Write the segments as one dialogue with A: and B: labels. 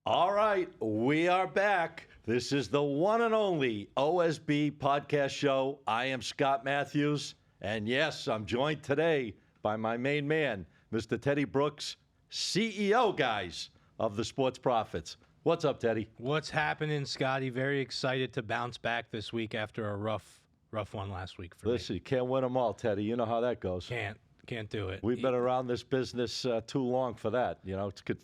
A: All right, we are back. This is the one and only OSB podcast show. I am Scott Matthews, and yes, I'm joined today by my main man, Mr. Teddy Brooks, CEO, guys, of the Sports Profits. What's up, Teddy?
B: What's happening, Scotty? Very excited to bounce back this week after a rough one last week for
A: Listen, you can't win them all, Teddy. You know how that goes.
B: Can't do it.
A: We've been around this business too long for that. You know, it's good.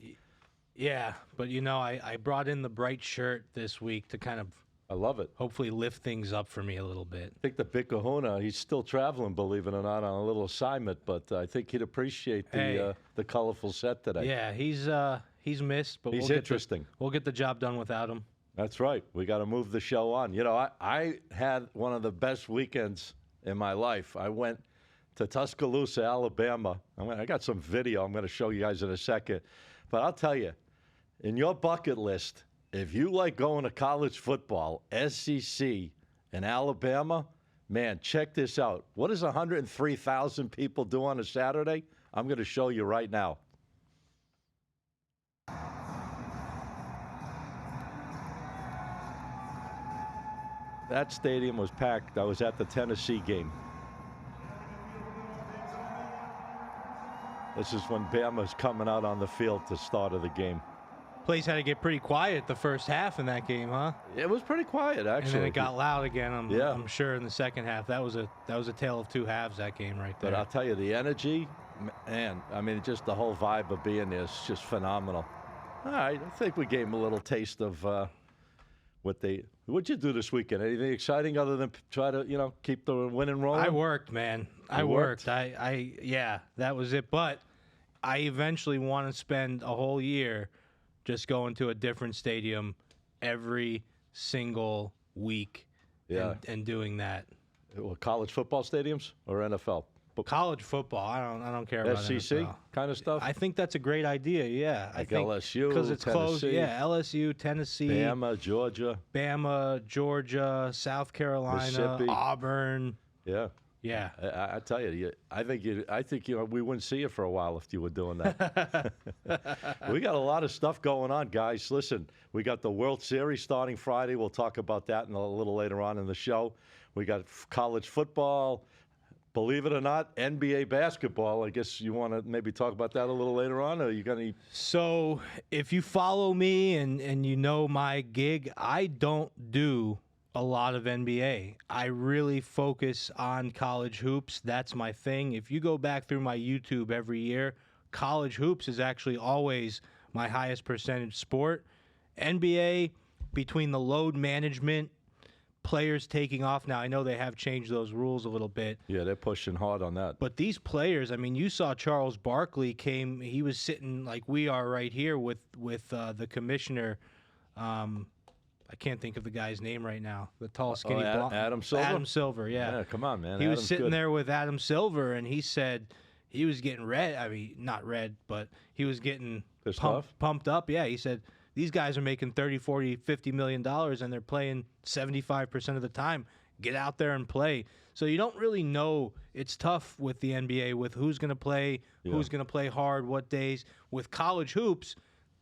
B: Yeah, but I brought in the bright shirt this week to kind of
A: I love it.
B: hopefully lift things up for me a little bit.
A: I think the Big Kahuna, he's still traveling, believe it or not, on a little assignment, but I think he'd appreciate the colorful set today.
B: Yeah, he's missed, but
A: He's interesting.
B: We'll get the job done without him.
A: That's right. We got to move the show on. You know, I had one of the best weekends in my life. I went to Tuscaloosa, Alabama. I got some video I'm going to show you guys in a second. But I'll tell you, in your bucket list, if you like going to college football, SEC, in Alabama, man, check this out. What does 103,000 people do on a Saturday? I'm going to show you right now. That stadium was packed. I was at the Tennessee game. This is when Bama's coming out on the field to start of the game.
B: Place had to get pretty quiet the first half in that game, huh?
A: It was pretty quiet, actually.
B: And then it got loud again. I'm sure in the second half. That was a tale of two halves, that game right there.
A: But I'll tell you, the energy, man, I mean, just the whole vibe of being there is just phenomenal. All right, I think we gave them a little taste of what'd you do this weekend? Anything exciting other than try to, keep the winning rolling?
B: I worked, man. I worked. Yeah, that was it. But I eventually want to spend a whole year just going to a different stadium every single week and doing that.
A: Well, college football stadiums or NFL?
B: College football. I don't care about
A: SEC
B: NFL.
A: kind of stuff?
B: I think that's a great idea, yeah.
A: Like
B: I think
A: LSU,
B: because it's close.
A: Tennessee.
B: Yeah, LSU, Tennessee.
A: Bama, Georgia.
B: South Carolina,
A: Mississippi.
B: Auburn.
A: Yeah.
B: Yeah.
A: I tell you, I think we wouldn't see you for a while if you were doing that. We got a lot of stuff going on, guys. Listen, we got the World Series starting Friday. We'll talk about that a little later on in the show. We got college football. Believe it or not, NBA basketball. I guess you want to maybe talk about that a little later on, or you got any?
B: So if you follow me and you know my gig, I don't do a lot of NBA. I really focus on college hoops. That's my thing. If you go back through my YouTube every year, college hoops is actually always my highest percentage sport. NBA, between the load management, players taking off. Now, I know they have changed those rules a little bit.
A: Yeah, they're pushing hard on that.
B: But these players, I mean, you saw Charles Barkley he was sitting like we are right here with the commissioner. I can't think of the guy's name right now. The tall, skinny, blonde.
A: Adam Silver?
B: Adam Silver, yeah.
A: Yeah, come on, man.
B: He
A: Adam's
B: was sitting
A: good.
B: there with Adam Silver, and he said he was getting red. I mean, not red, but he was getting pumped up. Yeah, he said, these guys are making $30, $40, $50 million, and they're playing 75% of the time. Get out there and play. So you don't really know. It's tough with the NBA with who's going to play, who's going to play hard, what days. With college hoops,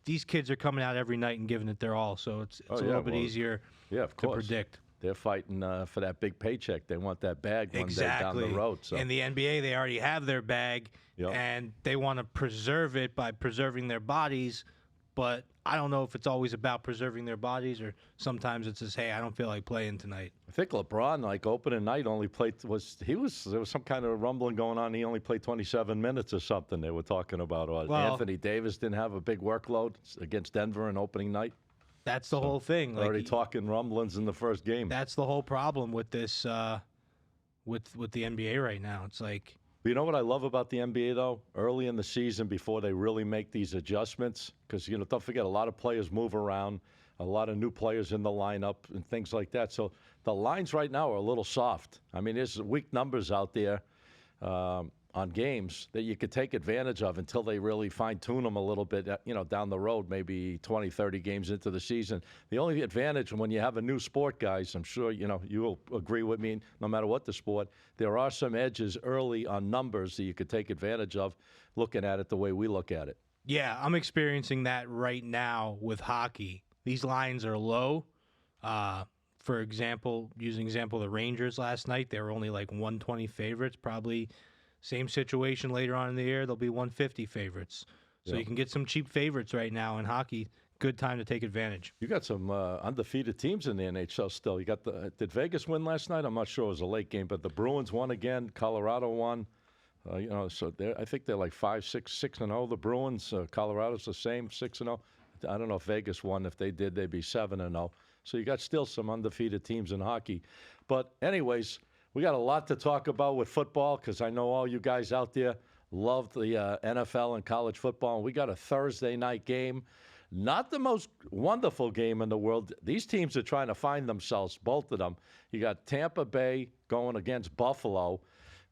B: these kids are coming out every night and giving it their all. So it's a little bit easier to predict.
A: They're fighting for that big paycheck. They want that bag one day down the road. So.
B: In the NBA, they already have their bag, and they want to preserve it by preserving their bodies. But I don't know if it's always about preserving their bodies, or sometimes it's just, hey, I don't feel like playing tonight.
A: I think LeBron, opening night, only played there was some kind of rumbling going on. He only played 27 minutes or something. They were talking about. Anthony Davis didn't have a big workload against Denver in opening night.
B: That's the whole thing.
A: Already talking rumblings in the first game.
B: That's the whole problem with this, with the NBA right now. It's like.
A: You know what I love about the NBA, though? Early in the season, before they really make these adjustments, because, don't forget, a lot of players move around, a lot of new players in the lineup and things like that. So the lines right now are a little soft. I mean, there's weak numbers out there on games that you could take advantage of until they really fine-tune them a little bit, down the road, maybe 20, 30 games into the season. The only advantage when you have a new sport, guys, I'm sure, you'll agree with me, no matter what the sport, there are some edges early on numbers that you could take advantage of looking at it the way we look at it.
B: Yeah, I'm experiencing that right now with hockey. These lines are low. For example, using example, the Rangers last night, they were only like 120 favorites. Probably same situation later on in the year, they'll be 150 favorites. So you can get some cheap favorites right now in hockey. Good time to take advantage.
A: You got some undefeated teams in the NHL still. You got did Vegas win last night? I'm not sure. It was a late game, but the Bruins won again. Colorado won. So I think they're like 6-0. The Bruins, Colorado's the same, 6-0. I don't know if Vegas won. If they did, they'd be 7-0. So you got still some undefeated teams in hockey. But anyways, we got a lot to talk about with football because I know all you guys out there love the NFL and college football. And we got a Thursday night game. Not the most wonderful game in the world. These teams are trying to find themselves, both of them. You got Tampa Bay going against Buffalo.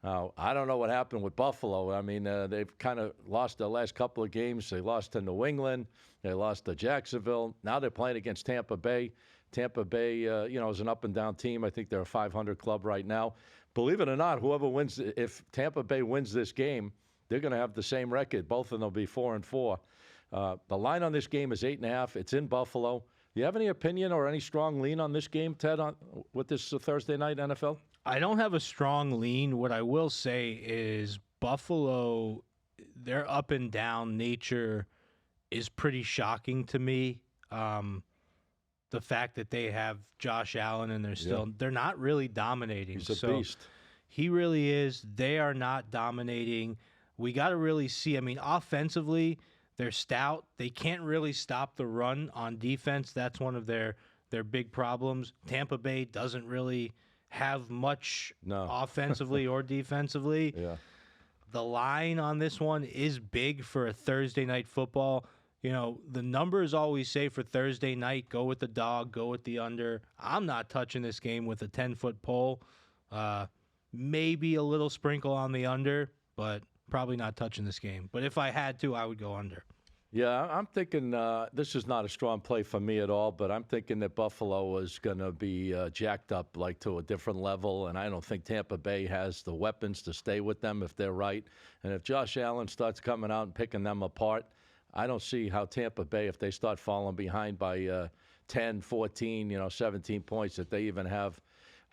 A: I don't know what happened with Buffalo. I mean, they've kind of lost their last couple of games. They lost to New England. They lost to Jacksonville. Now they're playing against Tampa Bay. Tampa Bay, is an up-and-down team. I think they're a 500 club right now. Believe it or not, whoever wins, if Tampa Bay wins this game, they're going to have the same record. Both of them will be 4-4. The line on this game is 8.5. It's in Buffalo. Do you have any opinion or any strong lean on this game, Ted, with this Thursday night NFL?
B: I don't have a strong lean. What I will say is Buffalo, their up and down nature is pretty shocking to me. The fact that they have Josh Allen and they're not really dominating.
A: He's a beast.
B: He really is. They are not dominating. We got to really see. I mean, offensively, they're stout. They can't really stop the run on defense. That's one of their big problems. Tampa Bay doesn't really have much offensively or defensively.
A: Yeah.
B: The line on this one is big for a Thursday night football. The numbers always say for Thursday night, go with the dog, go with the under. I'm not touching this game with a 10-foot pole. Maybe a little sprinkle on the under, but probably not touching this game. But if I had to, I would go under.
A: Yeah, I'm thinking this is not a strong play for me at all, but I'm thinking that Buffalo is going to be jacked up like to a different level, and I don't think Tampa Bay has the weapons to stay with them if they're right. And if Josh Allen starts coming out and picking them apart, I don't see how Tampa Bay, if they start falling behind by 10, 14, 17 points, that they even have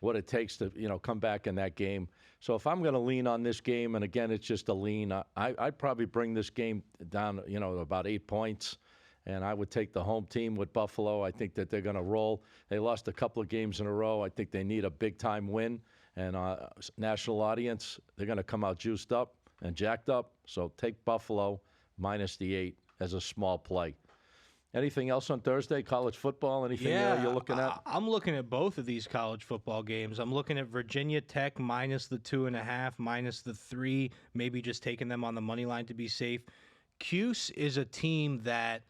A: what it takes to, come back in that game. So if I'm going to lean on this game, and again, it's just a lean, I'd probably bring this game down, about 8 points, and I would take the home team with Buffalo. I think that they're going to roll. They lost a couple of games in a row. I think they need a big-time win, and national audience, they're going to come out juiced up and jacked up. So take Buffalo minus the 8 as a small play. Anything else on Thursday? College football? Anything you're looking at?
B: I'm looking at both of these college football games. I'm looking at Virginia Tech minus the 2.5, minus the 3, maybe just taking them on the money line to be safe. Cuse is a team that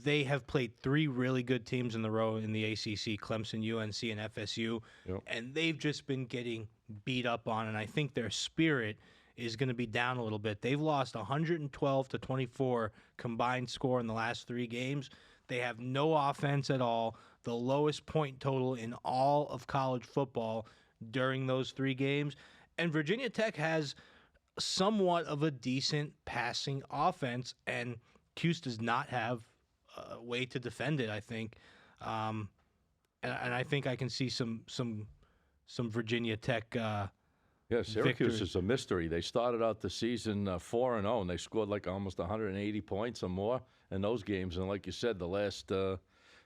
B: they have played 3 really good teams in the row in the ACC, Clemson, UNC, and FSU, and they've just been getting beat up on, and I think their spirit is going to be down a little bit. They've lost 112-24 combined score in the last 3 games. They have no offense at all, the lowest point total in all of college football during those 3 games. And Virginia Tech has somewhat of a decent passing offense, and Cuse does not have a way to defend it, I think. And I think I can see some Virginia Tech
A: Yeah, Syracuse is a mystery. They started out the season 4-0, and they scored like almost 180 points or more in those games. And like you said, the last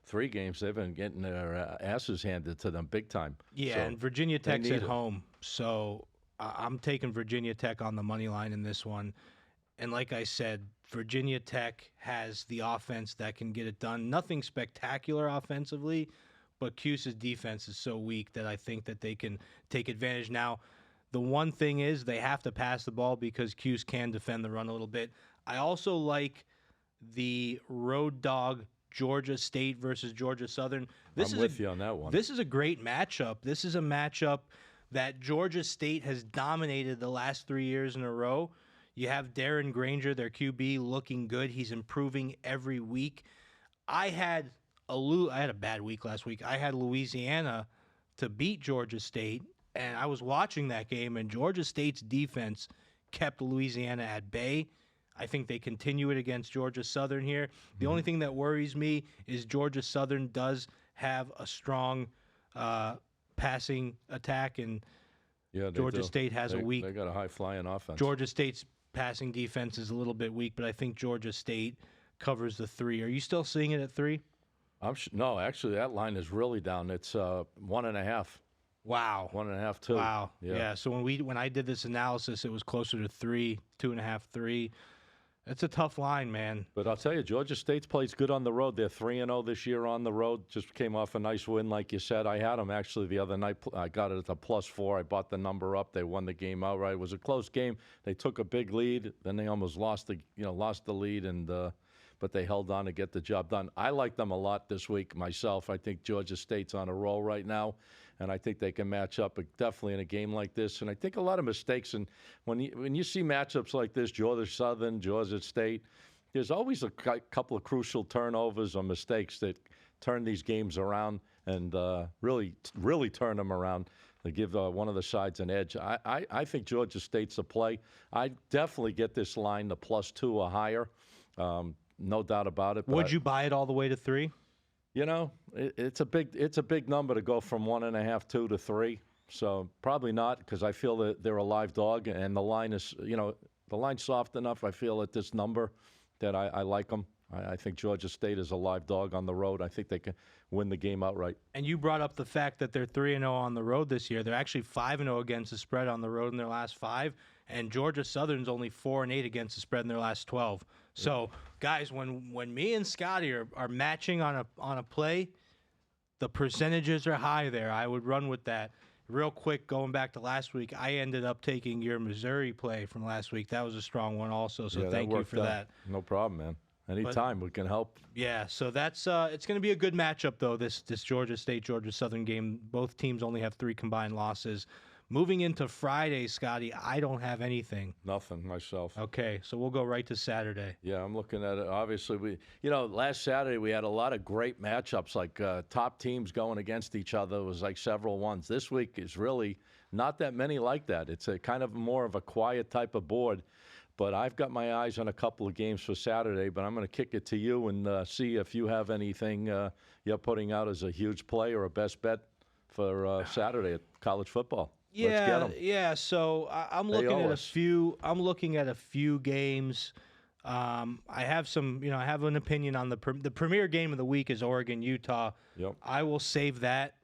A: 3 games, they've been getting their asses handed to them big time.
B: Yeah, and Virginia Tech's at home. So I'm taking Virginia Tech on the money line in this one. And like I said, Virginia Tech has the offense that can get it done. Nothing spectacular offensively, but Cuse's defense is so weak that I think that they can take advantage. Now, the one thing is they have to pass the ball because Cuse can defend the run a little bit. I also like the road dog Georgia State versus Georgia Southern.
A: I'm with you on that one.
B: This is a great matchup. This is a matchup that Georgia State has dominated the last 3 years in a row. You have Darren Granger, their QB, looking good. He's improving every week. I had a bad week last week. I had Louisiana to beat Georgia State. And I was watching that game, and Georgia State's defense kept Louisiana at bay. I think they continue it against Georgia Southern here. The only thing that worries me is Georgia Southern does have a strong passing attack, and Georgia State has a weak.
A: They got a high-flying offense.
B: Georgia State's passing defense is a little bit weak, but I think Georgia State covers the 3. Are you still seeing it at 3?
A: No, actually, that line is really down. It's 1.5.
B: Wow.
A: 1.5, 2.
B: Wow. Yeah. So when I did this analysis, it was closer to 3, 2.5, 3. It's a tough line, man.
A: But I'll tell you, Georgia State's plays good on the road. They're 3-0 this year on the road. Just came off a nice win, like you said. I had them actually the other night. I got it at the +4. I bought the number up. They won the game outright. It was a close game. They took a big lead, then they almost lost the lead, and but they held on to get the job done. I like them a lot this week myself. I think Georgia State's on a roll right now, and I think they can match up definitely in a game like this. And I think a lot of mistakes. And when you see matchups like this, Georgia Southern, Georgia State, there's always a couple of crucial turnovers or mistakes that turn these games around and really turn them around. They give one of the sides an edge. I think Georgia State's a play. I definitely get this line the +2 or higher. No doubt about it.
B: Would you buy it all the way to 3?
A: You know, it's a big number to go from 1.5, 2 to 3. So probably not, because I feel that they're a live dog, and the line is, the line's soft enough. I feel at this number that I like them. I think Georgia State is a live dog on the road. I think they can win the game outright.
B: And you brought up the fact that they're 3-0 on the road this year. They're actually 5-0 against the spread on the road in their last 5, and Georgia Southern's only 4-8 against the spread in their last 12. So, guys, when me and Scotty are matching on a play, the percentages are high there. I would run with that. Real quick, going back to last week, I ended up taking your Missouri play from last week. That was a strong one also, so thank you for that.
A: No problem, man. Anytime we can help.
B: Yeah, so that's it's going to be a good matchup, though, this Georgia State-Georgia Southern game. Both teams only have 3 combined losses. Moving into Friday, Scotty, I don't have anything.
A: Nothing myself.
B: Okay, so we'll go right to Saturday.
A: Yeah, I'm looking at it. Obviously, last Saturday we had a lot of great matchups, like top teams going against each other. It was like several ones. This week is really not that many like that. It's a kind of more of a quiet type of board. But I've got my eyes on a couple of games for Saturday, but I'm going to kick it to you and see if you have anything you're putting out as a huge play or a best bet for Saturday at college football.
B: Yeah. So I'm looking at a few. I'm looking at a few games. I have some. I have an opinion on the premier game of the week is Oregon-Utah.
A: Yep.
B: I will save that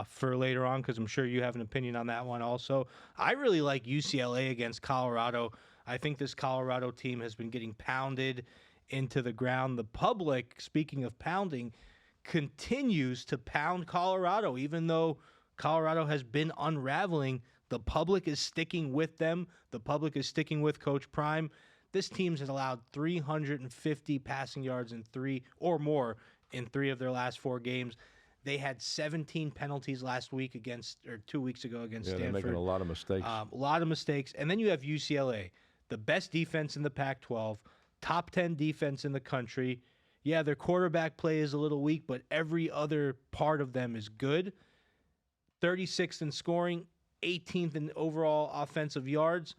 B: for later on because I'm sure you have an opinion on that one also. I really like UCLA against Colorado. I think this Colorado team has been getting pounded into the ground. The public, speaking of pounding, continues to pound Colorado, even though Colorado has been unraveling. The public is sticking with them. The public is sticking with Coach Prime. This team has allowed 350 passing yards in 3 or more in 3 of their last 4 games. They had 17 penalties last week 2 weeks ago against Stanford.
A: They're making a lot of mistakes.
B: A lot of mistakes. And then you have UCLA, the best defense in the Pac-12, top 10 defense in the country. Yeah, their quarterback play is a little weak, but every other part of them is good. 36th in scoring, 18th in overall offensive yards.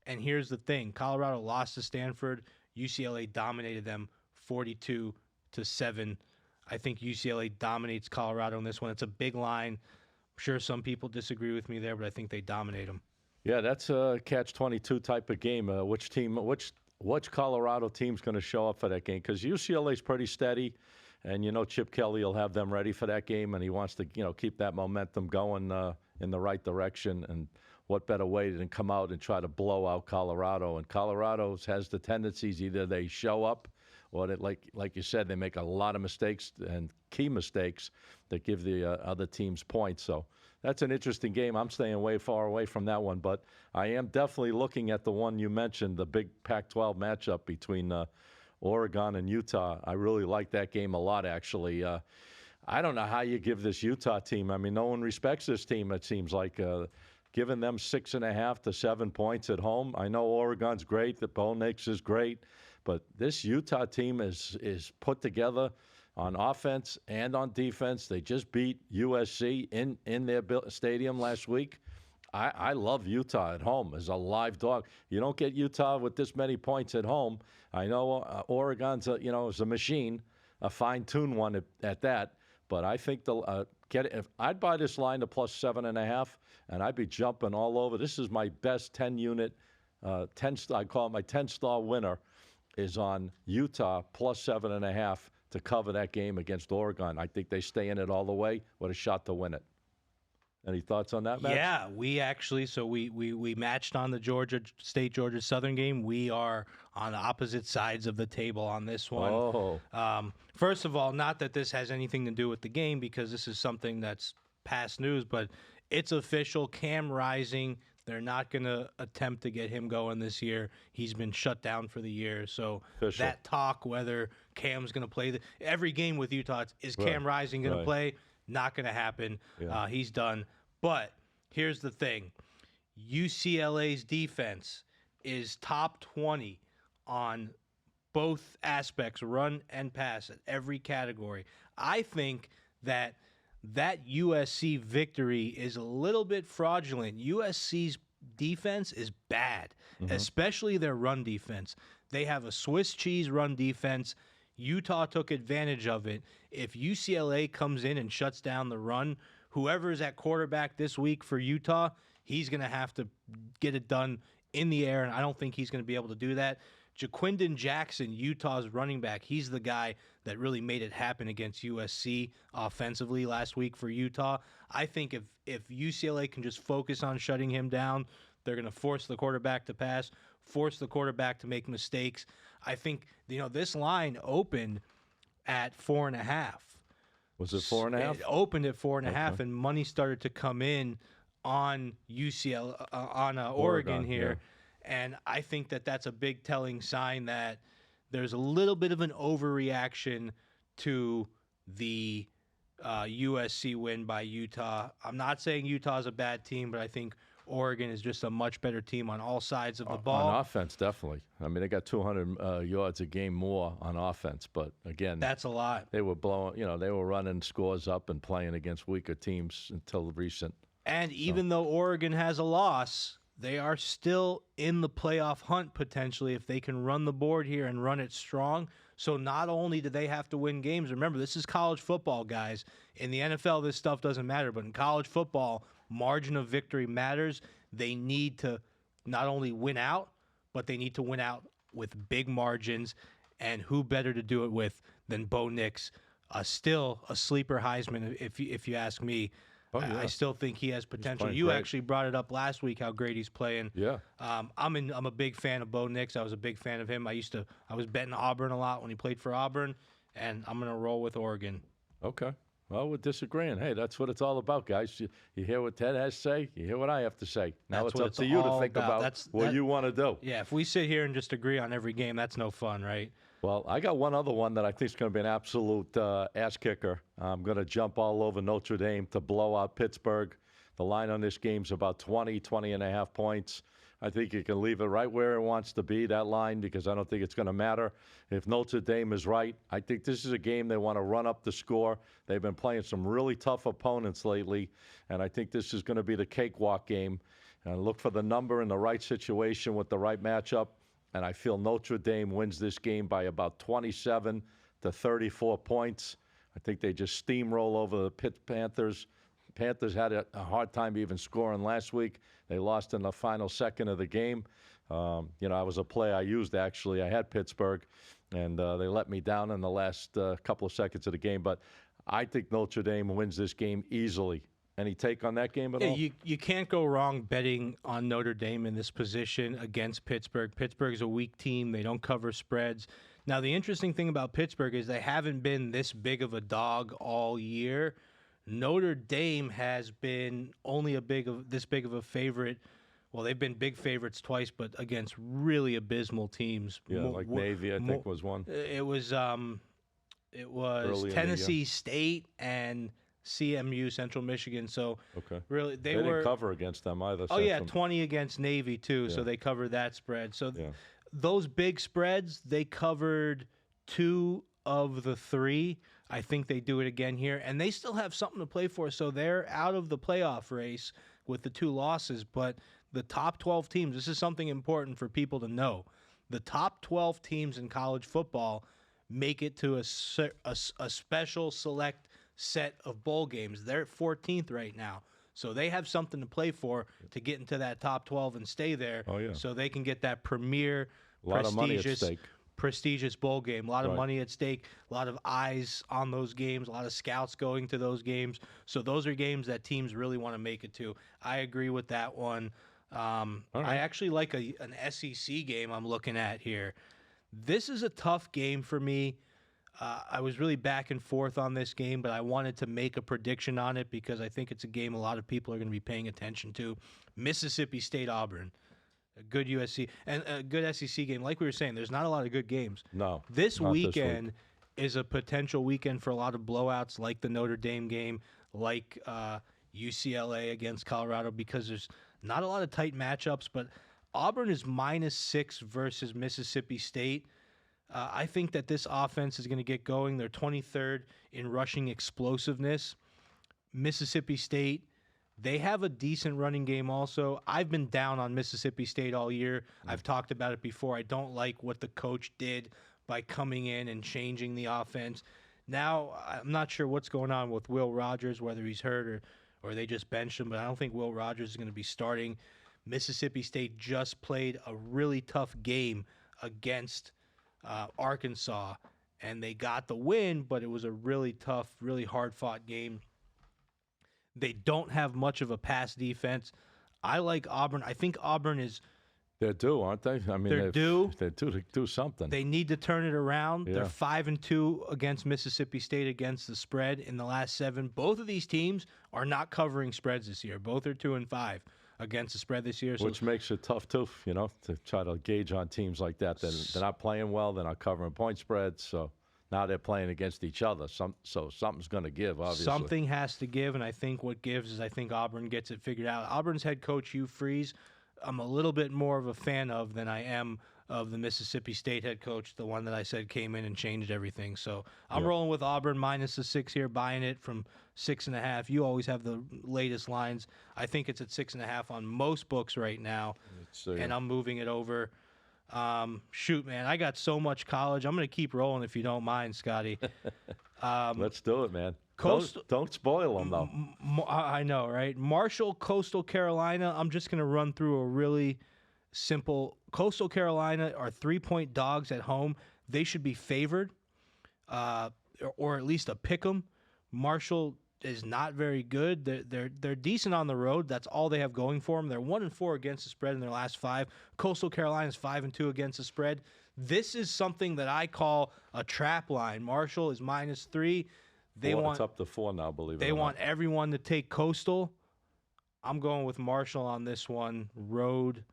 B: And here's the thing. Colorado lost to Stanford. UCLA dominated them 42-7. I think UCLA dominates Colorado in this one. It's a big line. I'm sure some people disagree with me there, but I think they dominate them.
A: Yeah, that's a catch-22 type of game. Which Colorado team's going to show up for that game? Because UCLA's pretty steady, and Chip Kelly will have them ready for that game, and he wants to keep that momentum going in the right direction. And what better way than come out and try to blow out Colorado? And Colorado has the tendencies either they show up or that, like you said, they make a lot of mistakes and key mistakes that give the other teams points. So that's an interesting game. I'm staying way far away from that one, but I am definitely looking at the one you mentioned, the big Pac-12 matchup between Oregon and Utah. I really like that game a lot, actually. I don't know how you give this Utah team. I mean, no one respects this team, it seems like. Giving them 6.5 to 7 points at home. I know Oregon's great. The Bo Nix is great. But this Utah team is put together on offense and on defense. They just beat USC in their stadium last week. I love Utah at home as a live dog. You don't get Utah with this many points at home. I know Oregon's is a machine, a fine-tuned one at that. But I think if I'd buy this line to plus 7.5, and I'd be jumping all over. This is my best 10-unit, I call it my 10-star winner, is on Utah plus 7.5 to cover that game against Oregon. I think they stay in it all the way with a shot to win it. Any thoughts on that match?
B: Yeah, we actually, we matched on the Georgia Southern game. We are on opposite sides of the table on this one.
A: Oh.
B: First of all, not that this has anything to do with the game because this is something that's past news, but it's official. Cam Rising, they're not going to attempt to get him going this year. He's been shut down for the year. So official. That talk, whether Cam's going to play every game with Utah, is Cam Rising going to play? Not going to happen. Yeah. He's done. But here's the thing. UCLA's defense is top 20 on both aspects, run and pass, at every category. I think that USC victory is a little bit fraudulent. USC's defense is bad, especially their run defense. They have a Swiss cheese run defense. Utah took advantage of it. If UCLA comes in and shuts down the run, whoever's at quarterback this week for Utah, he's going to have to get it done in the air, and I don't think he's going to be able to do that. Jaquindon Jackson, Utah's running back, he's the guy that really made it happen against USC offensively last week for Utah. I think if UCLA can just focus on shutting him down, they're going to force the quarterback to pass, force the quarterback to make mistakes. I think, this line opened at 4.5.
A: Was it 4.5?
B: It opened at 4.5, and money started to come in on UCLA, on Oregon here. Yeah. And I think that that's a big telling sign that there's a little bit of an overreaction to the USC win by Utah. I'm not saying Utah's a bad team, but I think Oregon is just a much better team on all sides of the ball.
A: On offense, definitely. I mean, they got 200 yards a game more on offense, but again,
B: that's a lot.
A: They were blowing, they were running scores up and playing against weaker teams until recent.
B: And even though Oregon has a loss, they are still in the playoff hunt potentially if they can run the board here and run it strong. So not only do they have to win games, remember, this is college football, guys. In the NFL, this stuff doesn't matter, but in college football, margin of victory matters. They need to not only win out, but they need to win out with big margins. And who better to do it with than Bo Nix, still a sleeper Heisman, if you ask me. Oh, yeah. I still think he has potential. You actually brought it up last week how great he's playing.
A: Yeah.
B: I'm a big fan of Bo Nix. I was a big fan of him. I was betting Auburn a lot when he played for Auburn, and I'm gonna roll with Oregon.
A: Okay. Well, we're disagreeing. Hey, that's what it's all about, guys. You hear what Ted has to say. You hear what I have to say. Now it's up to you to think about what you want to do.
B: Yeah, if we sit here and just agree on every game, that's no fun, right?
A: Well, I got one other one that I think is going to be an absolute ass kicker. I'm going to jump all over Notre Dame to blow out Pittsburgh. The line on this game is about 20.5 points. I think you can leave it right where it wants to be, that line, because I don't think it's going to matter. If Notre Dame is right, I think this is a game they want to run up the score. They've been playing some really tough opponents lately, and I think this is going to be the cakewalk game. And look for the number in the right situation with the right matchup. And I feel Notre Dame wins this game by about 27 to 34 points. I think they just steamroll over the Pitt Panthers. Panthers had a hard time even scoring last week. They lost in the final second of the game. I was a play I used, actually. I had Pittsburgh, and they let me down in the last couple of seconds of the game. But I think Notre Dame wins this game easily. Any take on that game at all?
B: You can't go wrong betting on Notre Dame in this position against Pittsburgh. Pittsburgh's a weak team. They don't cover spreads. Now, the interesting thing about Pittsburgh is they haven't been this big of a dog all year. Notre Dame has been only this big of a favorite. Well, they've been big favorites twice, but against really abysmal teams.
A: Yeah, like Navy, I think was one.
B: It was Tennessee State and CMU, Central Michigan. So really, they
A: didn't cover against them either.
B: Oh, yeah, 20 against Navy, too. Yeah. So they covered that spread. So those big spreads, they covered 2 of the 3. I think they do it again here. And they still have something to play for. So they're out of the playoff race. with the 2 losses, but the top 12 teams, this is something important for people to know. The top 12 teams in college football make it to a special select set of bowl games. They're at 14th right now. So they have something to play for to get into that top 12 and stay there.
A: Oh, yeah.
B: So they can get that premier,
A: A lot of money at stake.
B: prestigious bowl game. A lot of
A: Right.
B: money at stake, a lot of eyes on those games, a lot of scouts going to those games. So those are games that teams really want to make it to. I agree with that one.
A: right.
B: I actually like an SEC game I'm looking at here. This is a tough game for me. I was really back and forth on this game, but I wanted to make a prediction on it because I think it's a game a lot of people are going to be paying attention to. Mississippi State Auburn, a good USC and a good SEC game. Like we were saying, there's not a lot of good games.
A: No.
B: This
A: not
B: weekend
A: this week.
B: is a potential weekend for a lot of blowouts, like the Notre Dame game, like UCLA against Colorado, because there's not a lot of tight matchups. But Auburn is -6 versus Mississippi State. I think that this offense is going to get going. They're 23rd in rushing explosiveness. Mississippi State, they have a decent running game also. I've been down on Mississippi State all year. I've talked about it before. I don't like what the coach did by coming in and changing the offense. Now, I'm not sure what's going on with Will Rogers, whether he's hurt or they just benched him, but I don't think Will Rogers is going to be starting. Mississippi State just played a really tough game against Arkansas, and they got the win, but it was a really tough, really hard-fought game. They don't have much of a pass defense. I like Auburn. I think Auburn is...
A: They're due, aren't they? I mean,
B: They're due.
A: They're due to do something.
B: They need to turn it around.
A: Yeah.
B: They're 5-2 against Mississippi State against the spread in the last 7. Both of these teams are not covering spreads this year. Both are 2-5 against the spread this year. So
A: Which makes it tough, too, to try to gauge on teams like that. They're not playing well. They're not covering point spreads. So now they're playing against each other. So something's going to give, obviously.
B: something has to give, and I think what gives is I think Auburn gets it figured out. Auburn's head coach, Hugh Freeze, I'm a little bit more of a fan of than I am of the Mississippi State head coach, the one that I said came in and changed everything. So I'm rolling with Auburn -6 here, buying it from 6.5. You always have the latest lines. I think it's at 6.5 on most books right now, and I'm moving it over. Shoot, man, I got so much college. I'm going to keep rolling if you don't mind, Scotty.
A: Let's do it, man. Don't spoil them, though.
B: I know, right? Marshall, Coastal Carolina. I'm just going to run through a really simple. Coastal Carolina are 3-point dogs at home. They should be favored, or at least a pick 'em. Marshall is not very good. They're decent on the road. That's all they have going for them. They're 1-4 against the spread in their last 5. Coastal Carolina is 5-2 against the spread. This is something that I call a trap line. Marshall is -3.
A: It's up to 4 now, believe it or not.
B: They want everyone to take Coastal. I'm going with Marshall on this one. Road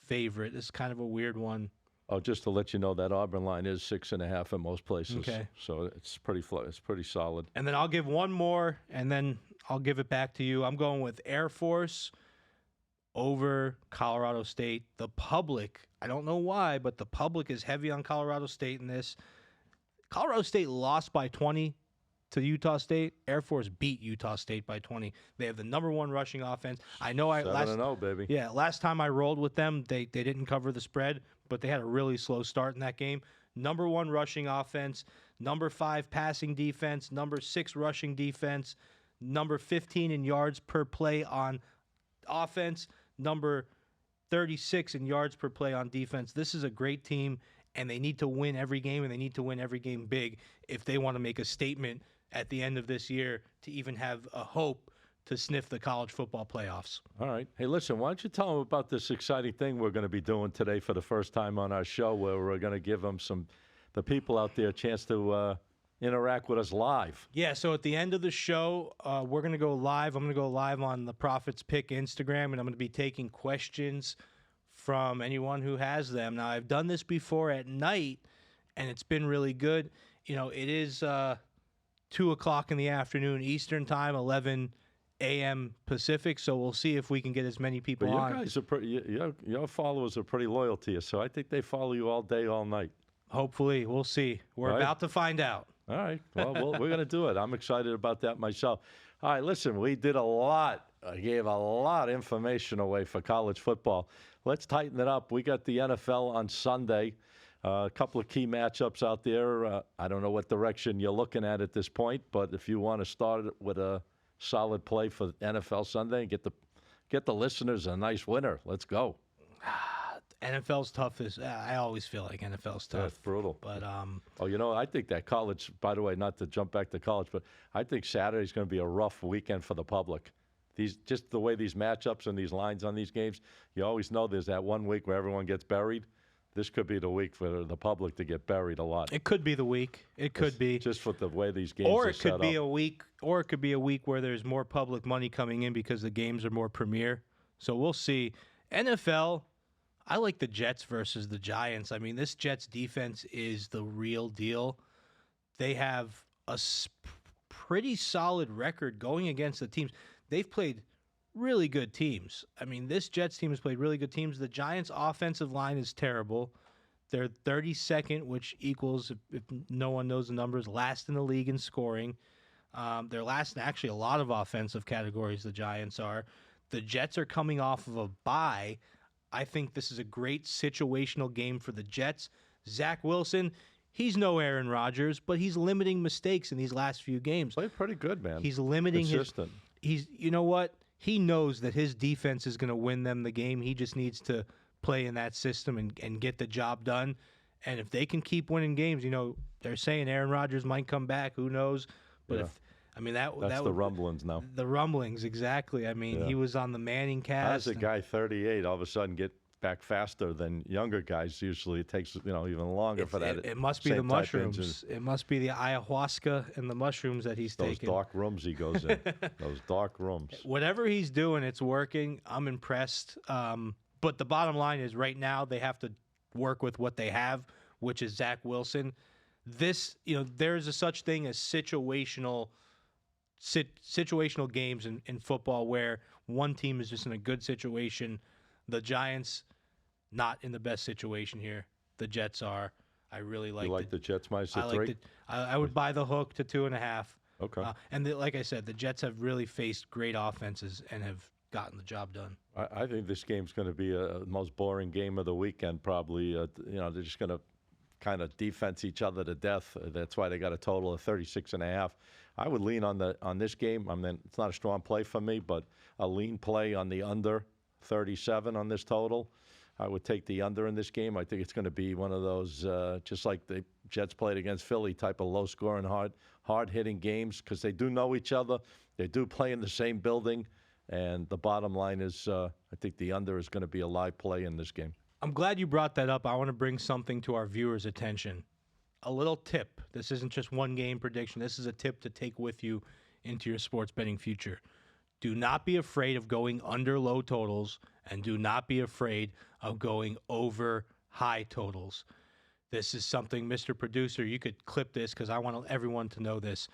B: favorite. This is kind of a weird one.
A: Oh, just to let you know, that Auburn line is 6.5 in most places.
B: Okay.
A: So it's pretty solid.
B: And then I'll give one more, and then I'll give it back to you. I'm going with Air Force over Colorado State. The public, I don't know why, but the public is heavy on Colorado State in this. Colorado State lost by 20 to Utah State. Air Force beat Utah State by 20. They have the #1 rushing offense. I know
A: 7-0, baby.
B: Yeah, last time I rolled with them, they didn't cover the spread, but they had a really slow start in that game. #1 rushing offense, #5 passing defense, #6 rushing defense, #15 in yards per play on offense, #36 in yards per play on defense. This is a great team, and they need to win every game, and they need to win every game big if they want to make a statement at the end of this year to even have a hope to sniff the college football playoffs.
A: All right. Hey, listen, why don't you tell them about this exciting thing we're going to be doing today for the first time on our show, where we're going to give them the people out there a chance to interact with us live.
B: Yeah, so at the end of the show, we're going to go live. I'm going to go live on the Profits Pick Instagram, and I'm going to be taking questions from anyone who has them. Now, I've done this before at night, and it's been really good. It is 2 o'clock in the afternoon Eastern time, 11 a.m. Pacific, so we'll see if we can get as many people on.
A: But you guys are your followers are pretty loyal to you, so I think they follow you all day, all night.
B: Hopefully. We'll see. We're about to find out.
A: All right. Well, we're going to do it. I'm excited about that myself. All right, listen, we did a lot I gave a lot of information away for college football. Let's tighten it up. We got the NFL on Sunday. A couple of key matchups out there. I don't know what direction you're looking at this point, but if you want to start with a solid play for NFL Sunday and get the listeners a nice winner, let's go.
B: NFL's tough. I always feel like NFL's tough.
A: Yeah, it's brutal.
B: But
A: I think that college, by the way, not to jump back to college, but I think Saturday's going to be a rough weekend for the public. Just the way these matchups and these lines on these games, you always know there's that one week where everyone gets buried. This could be the week for the public to get buried a lot.
B: It could be the week. It could be
A: just for the way these games are set up.
B: Or it could be a week where there's more public money coming in because the games are more premier. So we'll see. NFL, I like the Jets versus the Giants. I mean, this Jets defense is the real deal. They have a pretty solid record going against the teams. They've played really good teams. I mean, this Jets team has played really good teams. The Giants' offensive line is terrible. They're 32nd, which equals, if no one knows the numbers, last in the league in scoring. They're last in actually a lot of offensive categories, the Giants are. The Jets are coming off of a bye. I think this is a great situational game for the Jets. Zach Wilson, he's no Aaron Rodgers, but he's limiting mistakes in these last few games.
A: Played pretty good, man.
B: He's limiting
A: Consistent.
B: You know what? He knows that his defense is going to win them the game. He just needs to play in that system and get the job done. And if they can keep winning games, they're saying Aaron Rodgers might come back. Who knows? But
A: yeah. That's the rumblings now.
B: The rumblings, exactly. I mean, He was on the Manning cast.
A: How's a guy 38 all of a sudden get back faster than younger guys? Usually it takes even longer for that.
B: It must be the mushrooms. It must be the ayahuasca and the mushrooms that he's taking.
A: Those dark rooms he goes in. Those dark rooms.
B: Whatever he's doing, it's working. I'm impressed. But the bottom line is right now they have to work with what they have, which is Zach Wilson. There's a such thing as situational games in football where one team is just in a good situation. The Giants, not in the best situation here. The Jets are. I really like.
A: You like the Jets minus the 3?
B: I would buy the hook to 2.5.
A: Okay.
B: Like I said, the Jets have really faced great offenses and have gotten the job done.
A: I think this game's going to be the most boring game of the weekend. Probably. They're just going to kind of defense each other to death. That's why they got a total of 36.5. I would lean on this game. I mean, it's not a strong play for me, but a lean play on the under 37 on this total. I would take the under in this game. I think it's going to be one of those, just like the Jets played against Philly, type of low-scoring, hard-hitting games because they do know each other. They do play in the same building. And the bottom line is I think the under is going to be a live play in this game.
B: I'm glad you brought that up. I want to bring something to our viewers' attention. A little tip. This isn't just one game prediction. This is a tip to take with you into your sports betting future. Do not be afraid of going under low totals, and do not be afraid of going over high totals. This is something, Mr. Producer, you could clip this because I want everyone to know this.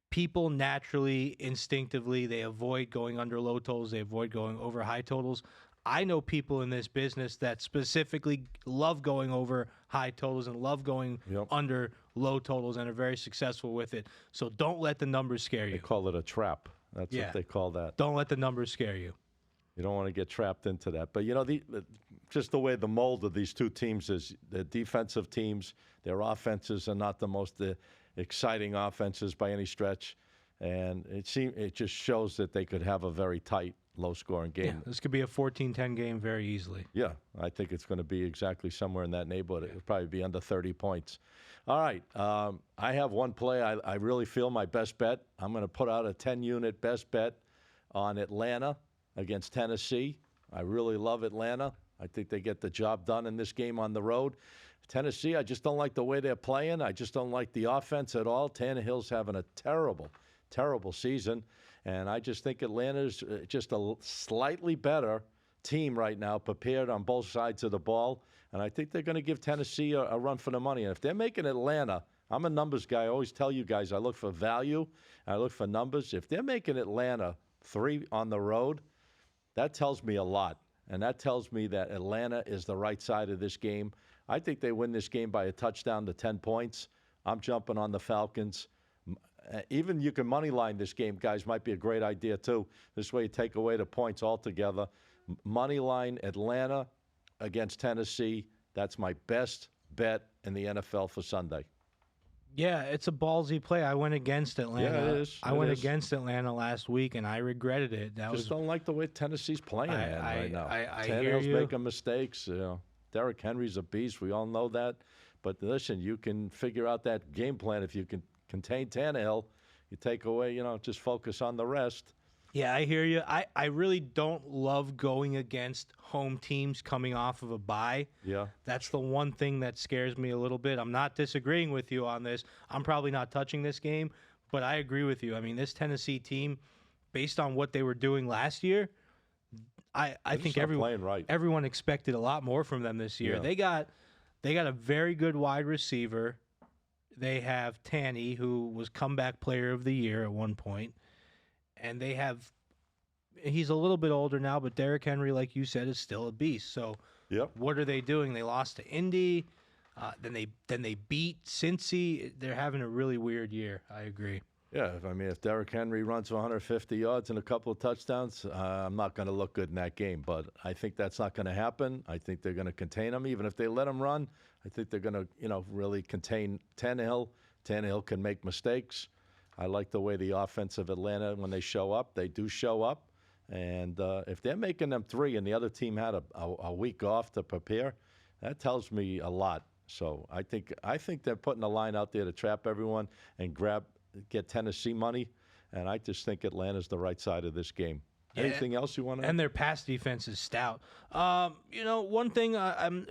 B: People naturally, instinctively, they avoid going under low totals. They avoid going over high totals. I know people in this business that specifically love going over high totals and love going under low totals and are very successful with it. So don't let the numbers scare you.
A: They call it a trap. That's what they call that.
B: Don't let the numbers scare you.
A: You don't want to get trapped into that. But, just the way the mold of these two teams is, the defensive teams, their offenses are not the most exciting offenses by any stretch. And it just shows that they could have a very tight, low-scoring game.
B: Yeah, this could be a 14-10 game very easily.
A: Yeah, I think it's going to be exactly somewhere in that neighborhood. It'll probably be under 30 points. All right, I have one play I really feel my best bet. I'm going to put out a 10-unit best bet on Atlanta against Tennessee. I really love Atlanta. I think they get the job done in this game on the road. Tennessee, I just don't like the way they're playing. I just don't like the offense at all. Tannehill's having a terrible season. And I just think Atlanta's just a slightly better team right now, prepared on both sides of the ball. And I think they're going to give Tennessee a run for the money. And if they're making Atlanta, I'm a numbers guy. I always tell you guys I look for value, and I look for numbers. If they're making Atlanta 3 on the road, that tells me a lot. And that tells me that Atlanta is the right side of this game. I think they win this game by a touchdown to 10 points. I'm jumping on the Falcons. even you can money line this game, guys, might be a great idea too. This way you take away the points altogether. Money line Atlanta against Tennessee. That's my best bet in the NFL for Sunday.
B: Yeah, it's a ballsy play. I went against Atlanta.
A: Yeah, it is.
B: I went against Atlanta last week, and I regretted it.
A: Don't like the way Tennessee's playing right now.
B: I hear
A: Tannehill's
B: you.
A: making mistakes. You know, Derrick Henry's a beast. We all know that. But listen, you can figure out that game plan if you can contain Tannehill. You take away, just focus on the rest.
B: Yeah, I hear you. I really don't love going against home teams coming off of a bye.
A: Yeah.
B: That's the one thing that scares me a little bit. I'm not disagreeing with you on this. I'm probably not touching this game, but I agree with you. I mean, this Tennessee team, based on what they were doing last year, I think everyone expected a lot more from them this year.
A: Yeah.
B: They got a very good wide receiver. They have Tanny, who was comeback player of the year at one point. And he's a little bit older now, but Derrick Henry, like you said, is still a beast. So What are they doing? They lost to Indy. Then they beat Cincy. They're having a really weird year. I agree.
A: Yeah, if Derrick Henry runs for 150 yards and a couple of touchdowns, I'm not going to look good in that game. But I think that's not going to happen. I think they're going to contain him. Even if they let him run, I think they're going to, really contain Tannehill. Tannehill can make mistakes. I like the way the offense of Atlanta, when they show up, they do show up. And if they're making them 3 and the other team had a week off to prepare, that tells me a lot. So I think they're putting a line out there to trap everyone and get Tennessee money. And I just think Atlanta's the right side of this game. Yeah. Anything else you want to add?
B: And their pass defense is stout. One thing,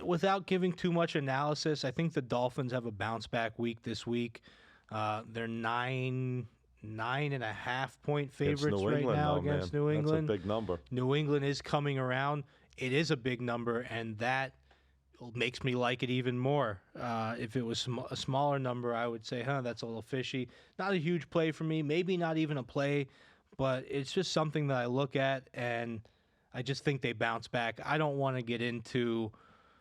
B: without giving too much analysis, I think the Dolphins have a bounce-back week this week. They're 9.5 point favorites right now against New England.
A: That's a big number.
B: New England is coming around. It is a big number, and that makes me like it even more. If it was a smaller number, I would say, that's a little fishy. Not a huge play for me, maybe not even a play, but it's just something that I look at, and I just think they bounce back. I don't want to get into...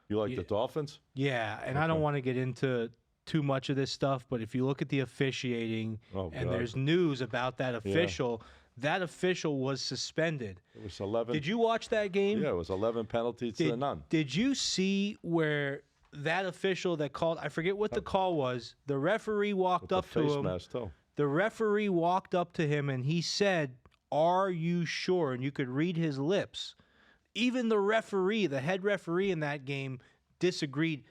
A: You like the Dolphins?
B: Yeah, and I don't want to get into too much of this stuff, but if you look at the officiating, and there's news about that official, that official was suspended.
A: It was 11.
B: Did you watch that game?
A: Yeah, it was 11 penalties to none.
B: Did you see where that official that called, I forget what the call was, the referee walked up to him.
A: Mask too.
B: The referee walked up to him and he said, "Are you sure?" And you could read his lips. Even the referee, the head referee in that game, disagreed.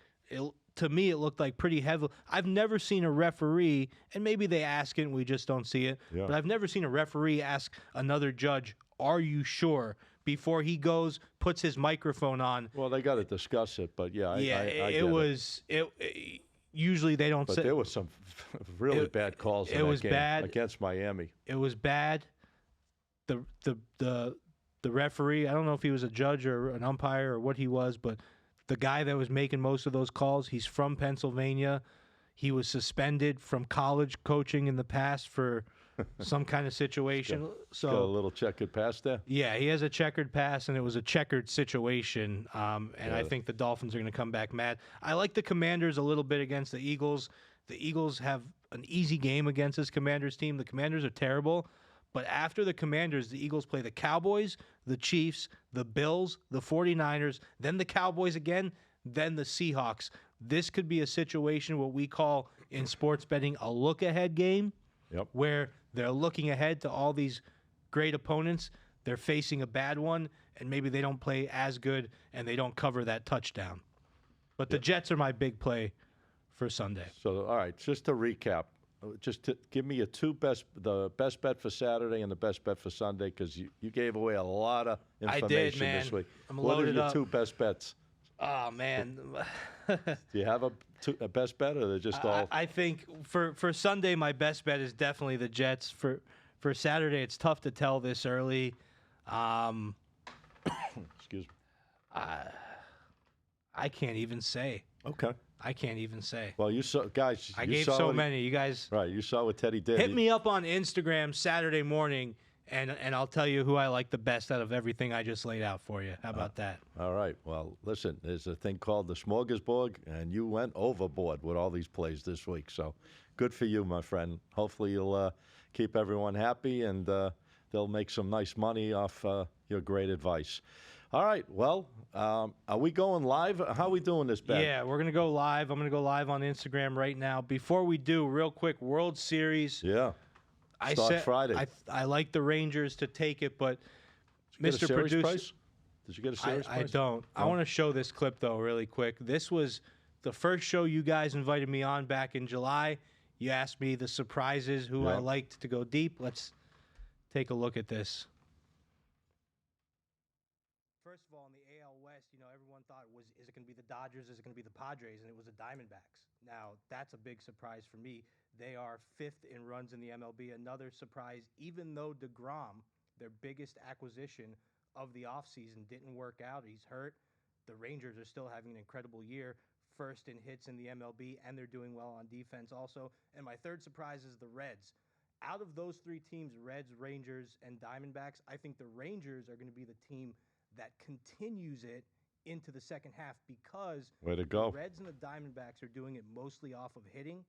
B: To me, it looked like pretty heavy. I've never seen a referee, and maybe they ask it and we just don't see it, but I've never seen a referee ask another judge, "Are you sure?" before he goes, puts his microphone on.
A: Well, they got to discuss it, but I
B: usually they don't say.
A: But there was some really bad calls in that game
B: bad
A: against Miami.
B: It was bad. The referee, I don't know if he was a judge or an umpire or what he was, but the guy that was making most of those calls, he's from Pennsylvania. He was suspended from college coaching in the past for some kind of situation.
A: Got a little checkered pass there?
B: Yeah, he has a checkered pass, and it was a checkered situation. I think the Dolphins are going to come back mad. I like the Commanders a little bit against the Eagles. The Eagles have an easy game against this Commanders team. The Commanders are terrible. But after the Commanders, the Eagles play the Cowboys, the Chiefs, the Bills, the 49ers, then the Cowboys again, then the Seahawks. This could be a situation what we call in sports betting a look-ahead game, where they're looking ahead to all these great opponents. They're facing a bad one, and maybe they don't play as good, and they don't cover that touchdown. But the Jets are my big play for Sunday.
A: So, all right, just to recap. Just to give me the best bet for Saturday and the best bet for Sunday, because you gave away a lot of information this week.
B: I'm
A: what
B: loaded
A: are your
B: up.
A: 2 best bets?
B: Oh, man.
A: Do you have a best bet, or they're just all?
B: I think for Sunday, my best bet is definitely the Jets. For Saturday, it's tough to tell this early.
A: Excuse me.
B: I can't even say.
A: Okay.
B: I can't even say.
A: Well, you saw, guys.
B: I gave so many. You guys.
A: Right. You saw what Teddy did.
B: Hit me up on Instagram Saturday morning and I'll tell you who I like the best out of everything I just laid out for you. How about that?
A: All right. Well, listen, there's a thing called the smorgasbord, and you went overboard with all these plays this week. So good for you, my friend. Hopefully you'll keep everyone happy, and they'll make some nice money off your great advice. All right. Well, are we going live? How are we doing this, Ben?
B: Yeah, we're going to go live. I'm going to go live on Instagram right now. Before we do, real quick, World Series.
A: Yeah. Start Friday.
B: I like the Rangers to take it, but
A: Mr.
B: Producer,
A: price? Did you get a series price?
B: I don't. I want to show this clip, though, really quick. This was the first show you guys invited me on back in July. You asked me the surprises, who I liked to go deep. Let's take a look at this. First of all, in the AL West, everyone thought is it going to be the Dodgers? Is it going to be the Padres? And it was the Diamondbacks. Now, that's a big surprise for me. They are 5th in runs in the MLB. Another surprise, even though DeGrom, their biggest acquisition of the offseason, didn't work out. He's hurt. The Rangers are still having an incredible year. First in hits in the MLB, and they're doing well on defense also. And my third surprise is the Reds. Out of those 3 teams, Reds, Rangers, and Diamondbacks, I think the Rangers are going to be the team that continues it into the second half because
A: Way to go.
B: the Reds and the Diamondbacks are doing it mostly off of hitting.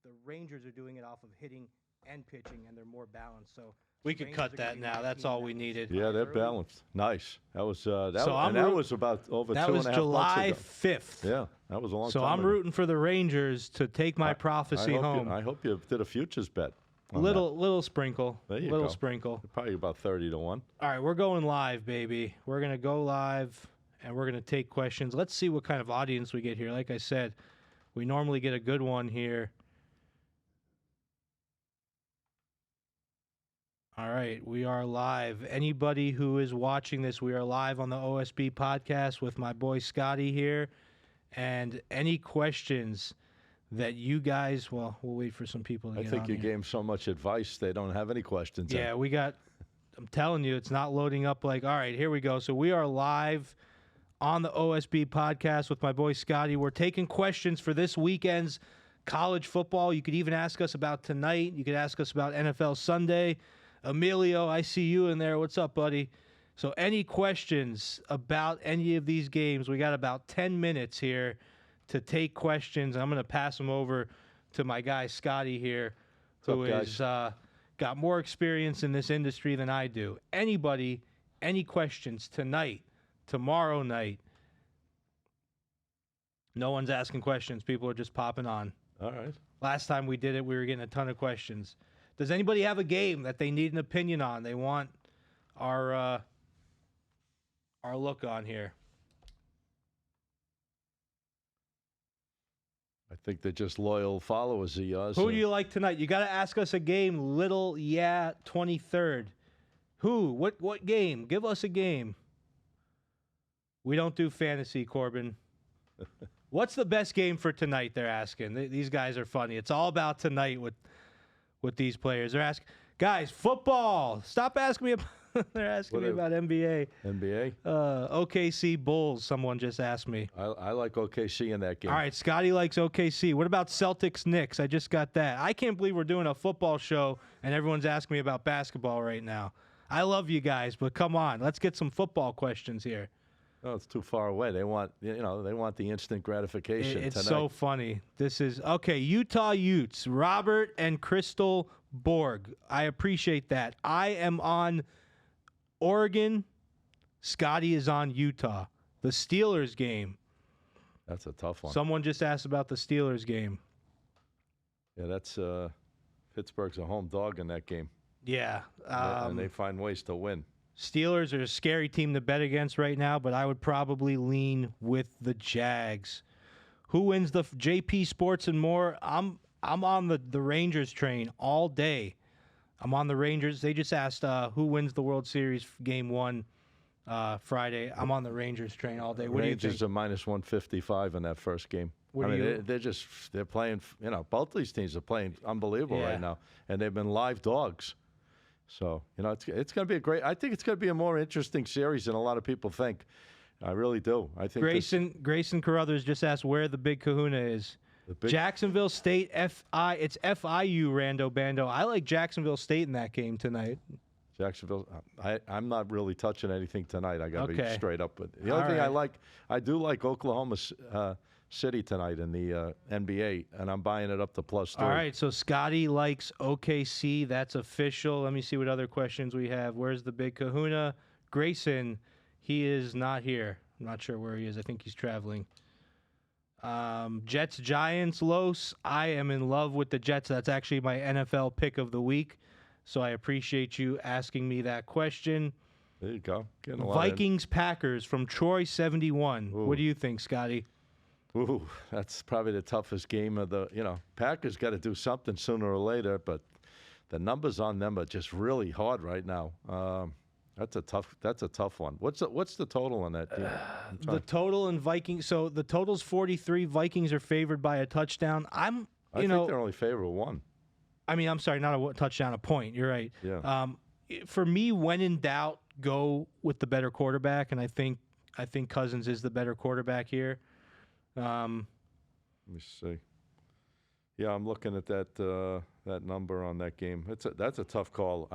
B: The Rangers are doing it off of hitting and pitching, and they're more balanced. So we could cut that now. That's all we needed.
A: Yeah, they're balanced. Nice. That was that was about over 2.5 months ago.
B: That was July 5th.
A: Yeah, that was a long time
B: So I'm
A: ago.
B: rooting for the Rangers to take my prophecy home.
A: I hope you did a futures bet.
B: Little sprinkle.
A: There you
B: little
A: go.
B: sprinkle.
A: Probably about 30 to 1.
B: All right, we're going live, baby. We're going to go live, and we're going to take questions. Let's see what kind of audience we get here. Like I said, we normally get a good one here. All right, we are live. Anybody who is watching this, we are live on the OSB podcast with my boy Scotty here. And any questions that you guys, well, we'll wait for some people to get on
A: I think you
B: here.
A: gave so much advice, they don't have any questions.
B: Yeah, we got, I'm telling you, it's not loading up like, all right, here we go. So we are live on the OSB podcast with my boy Scotty. We're taking questions for this weekend's college football. You could even ask us about tonight. You could ask us about NFL Sunday. Emilio, I see you in there. What's up, buddy? So any questions about any of these games? We got about 10 minutes here to take questions. I'm going to pass them over to my guy Scotty here, who is got more experience in this industry than I do. Anybody, any questions tonight, tomorrow night? No one's asking questions. People are just popping on.
A: All right.
B: Last time we did it, we were getting a ton of questions. Does anybody have a game that they need an opinion on? They want our look on here.
A: I think they're just loyal followers of yours.
B: Who do you like tonight? You got to ask us a game. 23rd. Who? What game? Give us a game. We don't do fantasy, Corbin. What's the best game for tonight? They're asking. These guys are funny. It's all about tonight with these players. They're asking, guys, football. Stop asking me about. They're asking me about NBA.
A: NBA?
B: OKC Bulls. Someone just asked me.
A: I like OKC in that game.
B: All right, Scotty likes OKC. What about Celtics Knicks? I just got that. I can't believe we're doing a football show and everyone's asking me about basketball right now. I love you guys, but come on, let's get some football questions here.
A: No, it's too far away. They want the instant gratification.
B: It's
A: tonight.
B: so funny. This is okay. Utah Utes, Robert and Crystal Borg. I appreciate that. I am on Oregon. Scotty is on Utah. The Steelers game.
A: That's a tough one.
B: Someone just asked about the Steelers game.
A: Yeah, that's Pittsburgh's a home dog in that game.
B: Yeah.
A: And they find ways to win.
B: Steelers are a scary team to bet against right now, but I would probably lean with the Jags. Who wins the JP Sports and More? I'm on the Rangers train all day. I'm on the Rangers. They just asked who wins the World Series game 1 Friday. I'm on the Rangers train all day. What
A: Rangers
B: do you think?
A: are minus 155 in that first game. They're playing, both these teams are playing unbelievable right now, and they've been live dogs. So, it's going to be I think it's going to be a more interesting series than a lot of people think. I really do. I think
B: Grayson Carruthers just asked where the big kahuna is. Jacksonville State, it's FIU, Rando Bando. I like Jacksonville State in that game tonight.
A: Jacksonville. I'm not really touching anything tonight. I got to be
B: Okay.
A: straight up. But the only
B: All
A: thing
B: right.
A: I do like Oklahoma City tonight in the NBA, and I'm buying it up to +3.
B: All right, so Scotty likes OKC. That's official. Let me see what other questions we have. Where's the big kahuna? Grayson, he is not here. I'm not sure where he is. I think he's traveling. Jets, Giants, Los. I am in love with the Jets. That's actually my NFL pick of the week. So I appreciate you asking me that question.
A: There you go. Getting a lot
B: Vikings, Packers from Troy 71.
A: Ooh.
B: What do you think, Scotty?
A: Ooh, that's probably the toughest game of the. Packers got to do something sooner or later, but the numbers on them are just really hard right now. That's a tough one. What's the total on that game?
B: The total in Vikings. So the total's 43. Vikings are favored by a touchdown.
A: I think they're only favored one.
B: I mean, I'm sorry, not a touchdown, a point. You're right.
A: Yeah.
B: For me, when in doubt, go with the better quarterback, and I think Cousins is the better quarterback here.
A: Let me see. Yeah, I'm looking at that number on that game. That's a tough call.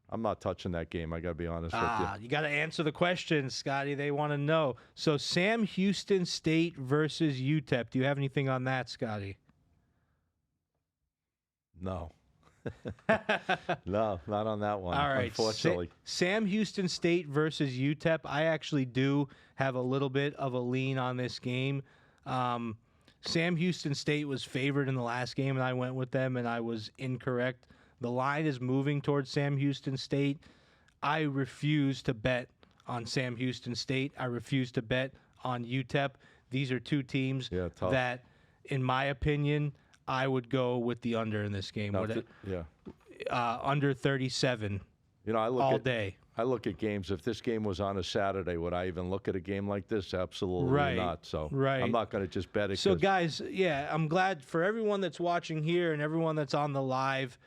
A: I'm not touching that game. I got to be honest with you.
B: You got to answer the question, Scotty. They want to know. So Sam Houston State versus UTEP. Do you have anything on that, Scotty?
A: No. No, not on that one.
B: All right.
A: Unfortunately.
B: Sam Houston State versus UTEP. I actually do have a little bit of a lean on this game. Sam Houston State was favored in the last game, and I went with them, and I was incorrect. The line is moving towards Sam Houston State. I refuse to bet on Sam Houston State. I refuse to bet on UTEP. These are two teams that, in my opinion, I would go with the under in this game. Under 37 all day.
A: I look at games. If this game was on a Saturday, would I even look at a game like this? Absolutely not. So I'm not going to just bet it.
B: So, guys, I'm glad for everyone that's watching here and everyone that's on the live.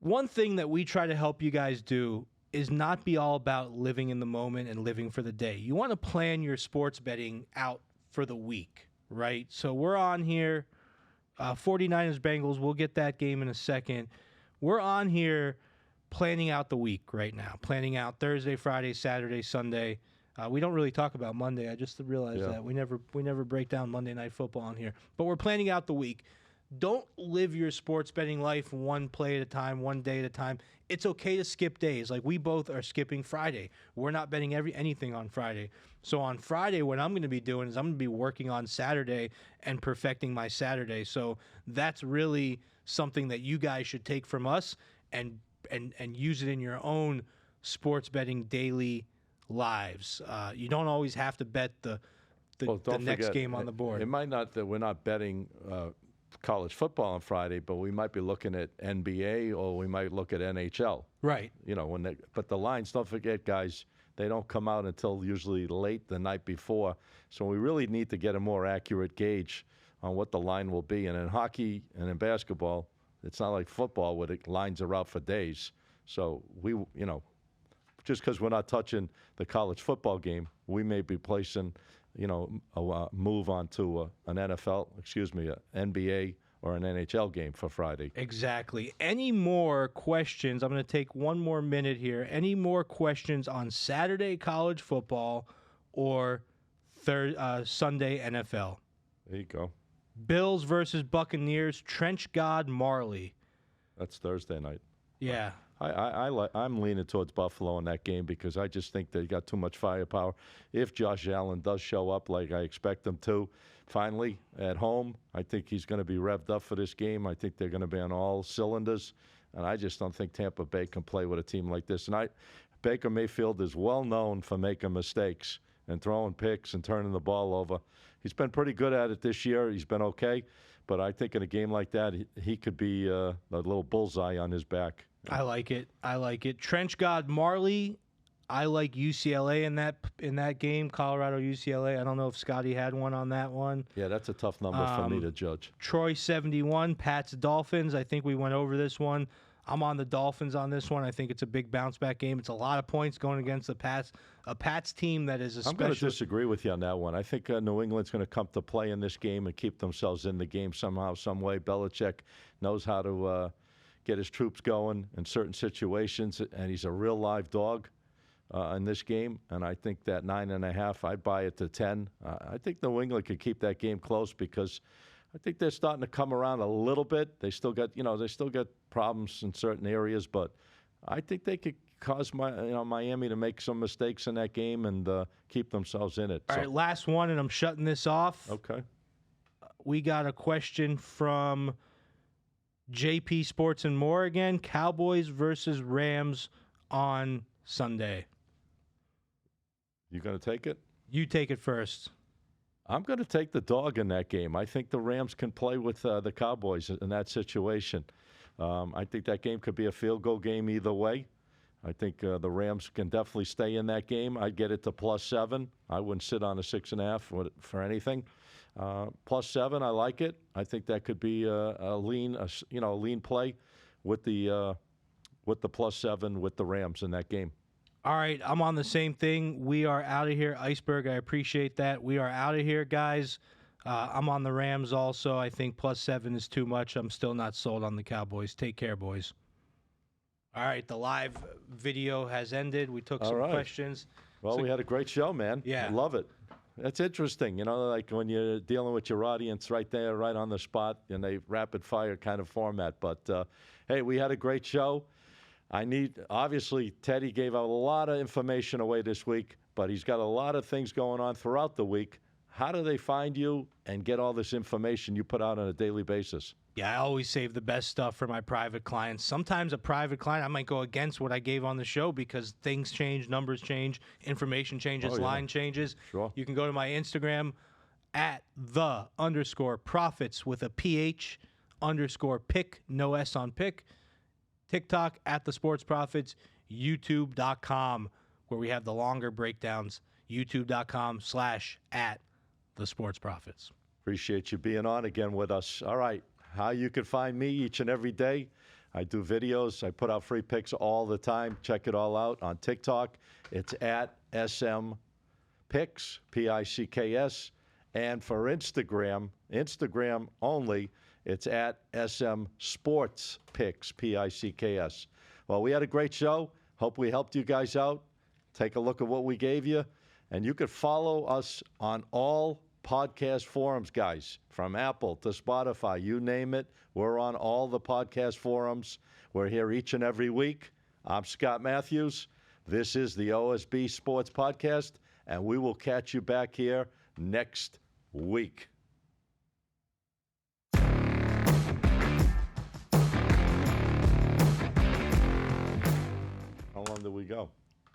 B: One thing that we try to help you guys do is not be all about living in the moment and living for the day. You want to plan your sports betting out for the week, right? So we're on here. 49ers Bengals, we'll get that game in a second. We're on here planning out the week right now, planning out Thursday, Friday, Saturday, Sunday. We don't really talk about Monday. I just realized that we never break down Monday Night Football on here. But we're planning out the week. Don't live your sports betting life one play at a time, one day at a time. It's okay to skip days. Like we both are skipping Friday. We're not betting anything on Friday. So on Friday, what I'm going to be doing is I'm going to be working on Saturday and perfecting my Saturday. So that's really something that you guys should take from us and use it in your own sports betting daily lives. You don't always have to bet the next game on the board.
A: It might not that we're not betting college football on Friday, but we might be looking at NBA or we might look at NHL.
B: Right.
A: But the lines, don't forget, guys, they don't come out until usually late the night before. So we really need to get a more accurate gauge on what the line will be. And in hockey and in basketball, it's not like football where the lines are out for days. So just because we're not touching the college football game, we may be placing, a move onto an NBA or an NHL game for Friday.
B: Exactly. Any more questions? I'm going to take one more minute here. Any more questions on Saturday college football or Sunday NFL?
A: There you go.
B: Bills versus Buccaneers, Trench God Marley.
A: That's Thursday night.
B: Yeah.
A: I'm leaning towards Buffalo in that game because I just think they got too much firepower. If Josh Allen does show up like I expect him to, finally at home, I think he's going to be revved up for this game. I think they're going to be on all cylinders, and I just don't think Tampa Bay can play with a team like this. And Baker Mayfield is well known for making mistakes and throwing picks and turning the ball over. He's been pretty good at it this year. He's been okay, but I think in a game like that, he could be a little bullseye on his back.
B: I like it. Trench God Marley. I like UCLA in that game. Colorado UCLA. I don't know if Scotty had one on that one.
A: Yeah, that's a tough number for me to judge.
B: Troy 71. Pats Dolphins. I think we went over this one. I'm on the Dolphins on this one. I think it's a big bounce back game. It's a lot of points going against the Pats. A Pats team that is
A: I'm going to disagree with you on that one. I think New England's going to come to play in this game and keep themselves in the game somehow, some way. Belichick knows how to get his troops going in certain situations, and he's a real live dog in this game. And I think that 9.5, I'd buy it to 10. I think New England could keep that game close because I think they're starting to come around a little bit. They still got problems in certain areas, but I think they could cause Miami to make some mistakes in that game and keep themselves in it.
B: All right, last one, and I'm shutting this off.
A: Okay.
B: We got a question from JP Sports and More again. Cowboys versus Rams on Sunday.
A: You going to take it?
B: You take it first.
A: I'm going to take the dog in that game. I think the Rams can play with the Cowboys in that situation. I think that game could be a field goal game either way. I think the Rams can definitely stay in that game. I'd get it to +7. I wouldn't sit on a 6.5 for anything. +7, I like it. I think that could be a lean play with the +7 with the Rams in that game.
B: All right, I'm on the same thing. We are out of here. Iceberg, I appreciate that. We are out of here, guys. I'm on the Rams also. I think +7 is too much. I'm still not sold on the Cowboys. Take care, boys. All right, the live video has ended. We took some questions.
A: Well, we had a great show, man.
B: Yeah.
A: I love it. That's interesting, like when you're dealing with your audience right there, right on the spot, in a rapid-fire kind of format. But, hey, we had a great show. Obviously, Teddy gave out a lot of information away this week, but he's got a lot of things going on throughout the week. How do they find you and get all this information you put out on a daily basis?
B: Yeah, I always save the best stuff for my private clients. Sometimes a private client, I might go against what I gave on the show because things change, numbers change, information changes, line changes.
A: Sure.
B: You can go to my Instagram at @the_profits with a PH _pick, no S on pick. TikTok at the Sports Profits, YouTube.com, where we have the longer breakdowns, youtube.com/@the-sports-profits.
A: Appreciate you being on again with us. All right, how you can find me each and every day. I do videos. I put out free picks all the time. Check it all out on TikTok. It's at SMPicks, PICKS. And for Instagram only, it's at SM Sports Picks, PICKS. Well, we had a great show. Hope we helped you guys out. Take a look at what we gave you. And you could follow us on all podcast forums, guys, from Apple to Spotify, you name it. We're on all the podcast forums. We're here each and every week. I'm Scott Matthews. This is the OSB Sports Podcast, and we will catch you back here next week. How long did we go?